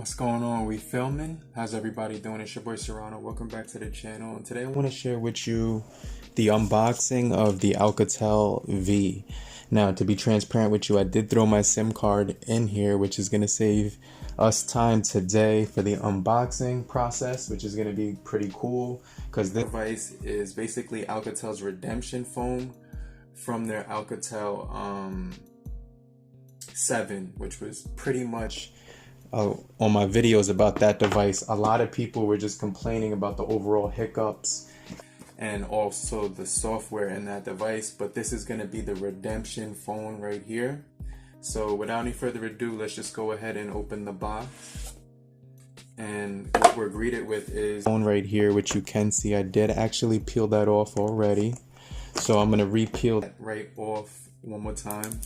What's going on? We filming? How's everybody doing? It's your boy Serrano. Welcome back to the channel. And today I want to share with you the unboxing of the Alcatel V. Now, to be transparent with you, I did throw my SIM card in here, which is going to save us time today for the unboxing process, which is going to be pretty cool because this device is basically Alcatel's redemption phone from their Alcatel 7, which was pretty much on my videos about that device. A lot of people were just complaining about the overall hiccups and also the software in that device, but this is going to be the redemption phone right here. So without any further ado, let's just go ahead and open the box. And what we're greeted with is phone right here, which you can see I did actually peel that off already, so I'm going to re-peel that right off one more time.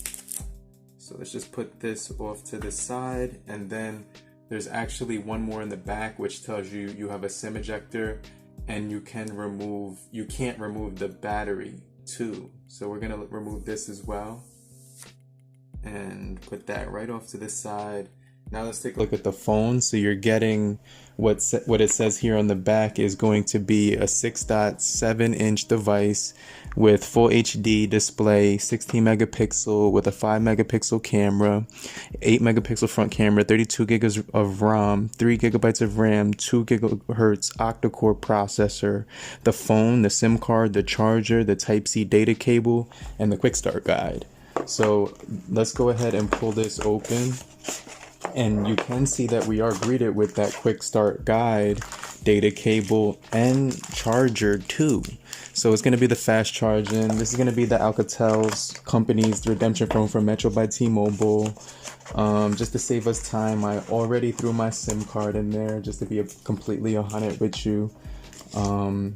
So let's just put this off to the side, and then there's actually one more in the back which tells you you have a SIM ejector and you can't remove the battery too. So we're gonna remove this as well and put that right off to the side. Now let's take a look at the phone. So you're getting what it says here on the back is going to be a 6.7-inch device with full HD display, 16 megapixel with a 5 megapixel camera, 8 megapixel front camera, 32 gigs of ROM, 3 gigabytes of RAM, 2 gigahertz octa-core processor, the phone, the SIM card, the charger, the Type-C data cable, and the quick start guide. So let's go ahead and pull this open. And you can see that we are greeted with that quick start guide, data cable, and charger too. So it's going to be the fast charging. This is going to be the Alcatel's company's redemption phone from Metro by T-Mobile. Just to save us time, I already threw my SIM card in there just to be completely honest with you. Alright,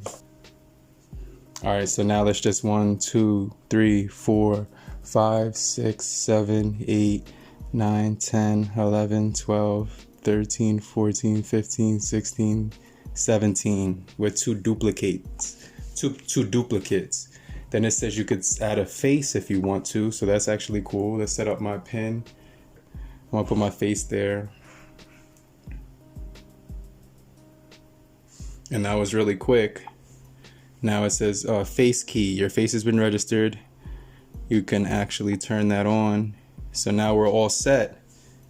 so now let's just 1, 2, 3, 4, 5, 6, 7, 8, 9, 10, 11, 12, 13, 14, 15, 16, 17 with two duplicates. Then it says you could add a face if you want to, so that's actually cool. Let's set up my pin. I'm gonna put my face there. And that was really quick. Now it says face key. Your face has been registered. You can actually turn that on. So now we're all set.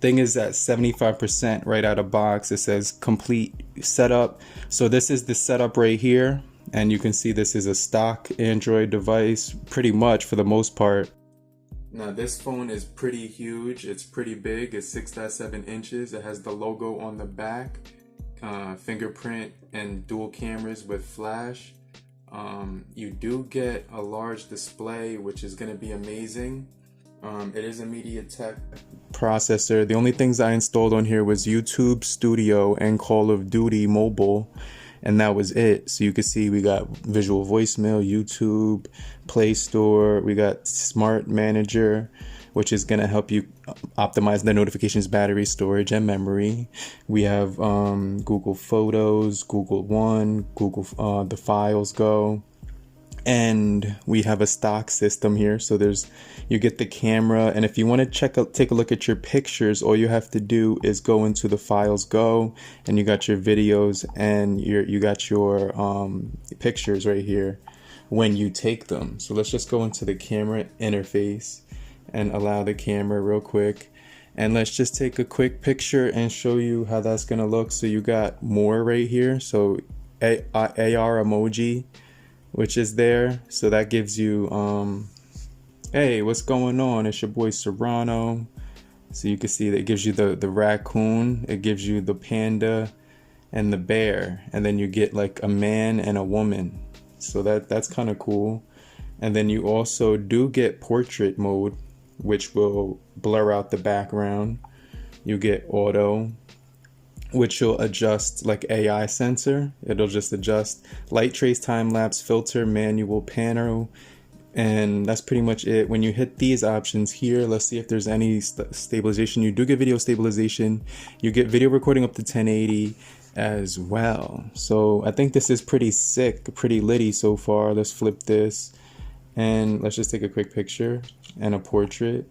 Thing is at 75% right out of box. It says complete setup. So this is the setup right here. And you can see this is a stock Android device pretty much for the most part. Now this phone is pretty huge. It's pretty big. It's 6.7 inches. It has the logo on the back, fingerprint and dual cameras with flash. You do get a large display, which is going to be amazing. It is a MediaTek processor. The only things I installed on here was YouTube Studio and Call of Duty Mobile, and that was it. So you can see we got visual voicemail, YouTube, Play Store, we got Smart Manager, which is going to help you optimize the notifications, battery, storage, and memory. We have Google Photos, Google One, Google the Files Go. And we have a stock system here, so you get the camera, and if you want to take a look at your pictures, all you have to do is go into the Files Go, and you got your videos and you got your pictures right here when you take them. So let's just go into the camera interface and allow the camera real quick, and let's just take a quick picture and show you how that's gonna look. So you got more right here, so AR emoji, which is there, so that gives you hey, what's going on? It's your boy Serrano. So you can see that it gives you the raccoon, it gives you the panda and the bear, and then you get like a man and a woman, so that's kind of cool. And then you also do get portrait mode, which will blur out the background. You get auto, which will adjust like AI sensor. It'll just adjust light trace, time lapse, filter, manual, panel, and that's pretty much it. When you hit these options here, let's see if there's any stabilization. You do get video stabilization. You get video recording up to 1080 as well. So I think this is pretty sick, pretty litty so far. Let's flip this and let's just take a quick picture and a portrait.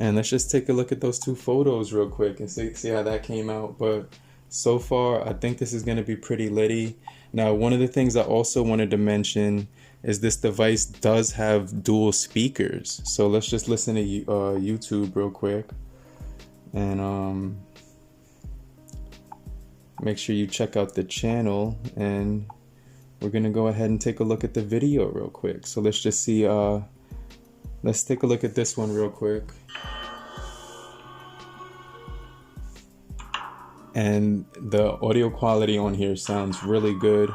And let's just take a look at those two photos real quick and see how that came out. But so far, I think this is going to be pretty litty. Now, one of the things I also wanted to mention is this device does have dual speakers. So let's just listen to YouTube real quick. And make sure you check out the channel. And we're going to go ahead and take a look at the video real quick. So let's just see. Let's take a look at this one real quick. And the audio quality on here sounds really good.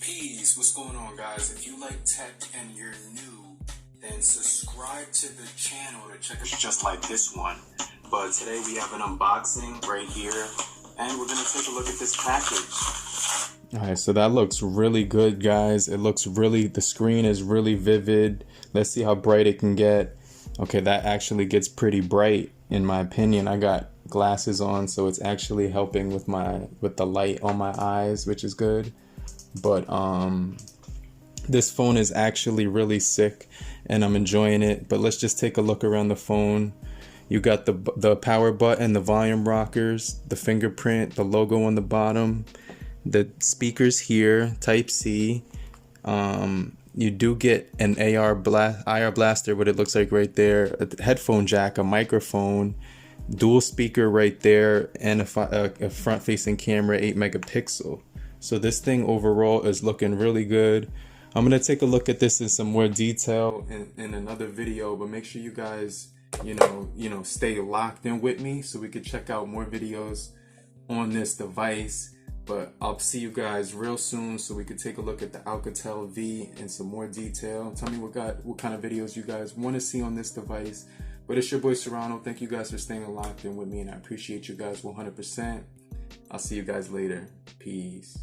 Peace, what's going on, guys? If you like tech and you're new, then subscribe to the channel to check out just like this one. But today we have an unboxing right here, and we're gonna take a look at this package. Alright, so that looks really good, guys. It looks really, the screen is really vivid. Let's see how bright it can get. Okay, that actually gets pretty bright in my opinion. I got glasses on, so it's actually helping with the light on my eyes, which is good. But this phone is actually really sick and I'm enjoying it. But let's just take a look around the phone. You got the power button, the volume rockers, the fingerprint, the logo on the bottom, the speakers here, Type C. You do get an IR blaster, what it looks like right there, a headphone jack, a microphone, dual speaker right there, and a front-facing camera, 8 megapixel. So this thing overall is looking really good. I'm gonna take a look at this in some more detail in another video, but make sure you guys you know stay locked in with me so we could check out more videos on this device. But I'll see you guys real soon so we could take a look at the Alcatel V in some more detail. Tell me what kind of videos you guys want to see on this device. But it's your boy Serrano. Thank you guys for staying locked in with me, and I appreciate you guys 100%. I'll see you guys later. Peace.